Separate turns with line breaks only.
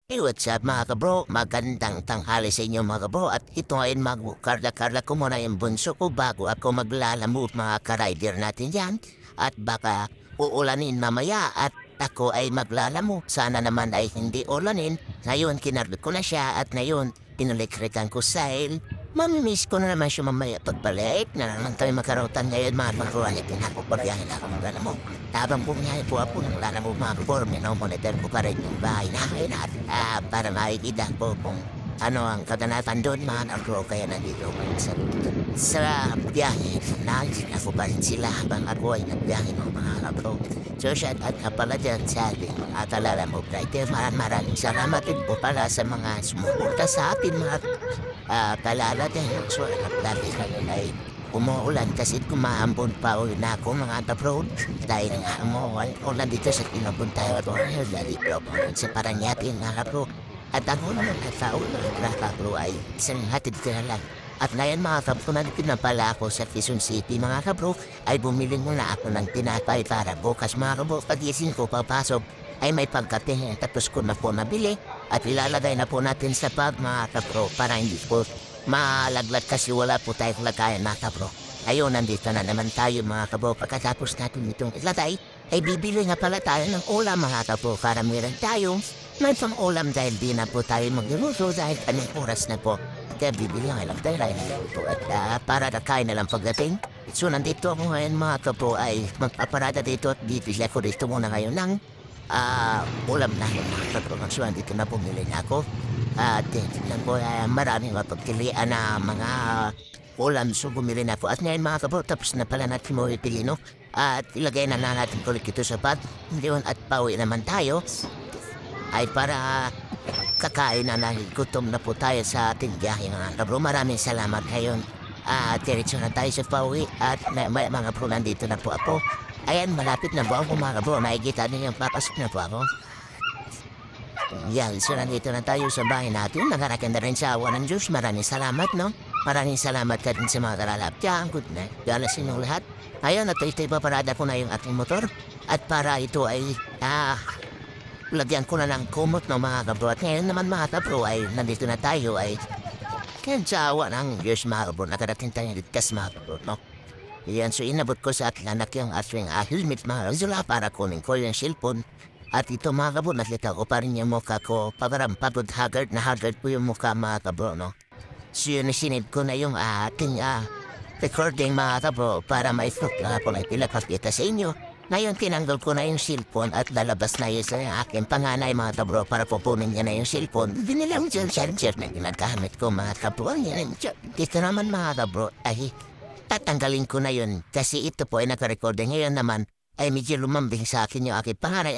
Hey, what's up mga kabro? Magandang tanghali sa inyo mga kabro at ito ngayon mag-karla-karla ko muna yung bunso ko bago ako maglalamove mga ka-rider natin yan at baka uulanin mamaya at ako ay maglalamove. Sana naman ay hindi ulanin. Ngayon kinarga ko na siya at ngayon pinulikrikan ko sail. Mamimiss ko na naman siya mamaya pagbalik na naman tayo magkarotan ngayon mga kabruan at pinakupagyahin ako maglalamove. Tabang po niya po ako ng lalamove mga kabro, minomonitor ko pa rin yung bahay namin at para makikita ko kung ano ang kaganatan doon mga kabro. Kaya nandito ko sa biyahe na ako pa rin sila habang ako ay nagbiyahe ng mga kabro. So shout out ka pala dyan sa ating at lalamove rider. Maraming salamat din po pala sa mga sumuporta sa atin mga kalala dahil so at dati ay umuulan kasi kumahambon pa ulit na ako mga kabro dahil nga umuulan dito sa pinupunta ko dahil sa Paranaque mga kabro. At ako naman at tao na kabro ay isang hatid ko na lang. At ngayon mga kabro na pinapala ako sa Quezon City mga kabro ay bumili muna ako ng tinapay para bukas mga kabro pagising ko papasok ay may pagkatingin tapos ko na po nabili at ilalagay na po natin sa bag mga kabro para hindi po malaglag kasi wala po tayong lagayan mga kabro. Ayun, nandito na naman tayo mga kabro. Pagkatapos natin itong ilagay ay bibili nga pala tayo ng ulam mga kabro para meron tayo may pang ulam dahil di na po tayo magluluto dahil kaming oras na po. Kaya bibili nga lang tayo po at para nakain na lang pagdating. So nandito ako ngayon mga kabro ay magpaparada dito at bibili ako dito muna ngayon ng ulam na mga kabro. So nandito na bumili na ako. At tingnan ko maraming mapagkilian na mga ulam. So bumili na ako. At ngayon mga kabro tapos na pala natin mo ipili no. At ilagay na natin ulit ito sa bag. Ngayon at pauwi naman tayo. Ay para kakain na gutom na po tayo sa ating biyahe mga kabro. Maraming salamat ngayon. Diretso na tayo sa pauwi at may mga bro nandito na po ako. Ayan, malapit na po ako mga kabro. Nakikita niyo yung papasok na po ako. Yan, so nandito na tayo sa bahay natin. Nakarating na rin sa awa ng Diyos. Maraming salamat, no? Maraming salamat ka din sa mga kalalaptiyan. Good night. Galas inyong lahat. Ayun, at ito'y paparada ko na yung ating motor. At para ito ay, lagyan ko na ng kumot ng mga kabro. At ngayon naman mga kabro ay nandito na tayo ay kaya sa awa ng Diyos mga kabro. Nakarating tayo ligtas mga kabro, no? Yan, so inabot ko sa ating anak yung ating helmet mga kabro para kunin ko yung cellphone. At ito mga kabro, nakita ko pa rin yung mukha ko. Parang pagod haggard na haggard po yung mukha mga kabro, no? So yun, sinip ko na yung ating recording mga kabro para ma-float na po na pinapakita sa inyo. Ngayon, tinanggal ko na yung cellphone at lalabas na yun sa aking panganay mga kabro para pupunin niya na yung cellphone. Binilang dyan charger na ginagamit ko mga kabro. Dito naman mga kabro ay tatanggalin ko na yun kasi ito po ay naka-recording. Ngayon naman ay medyo lumambing sa akin yung aking panganay.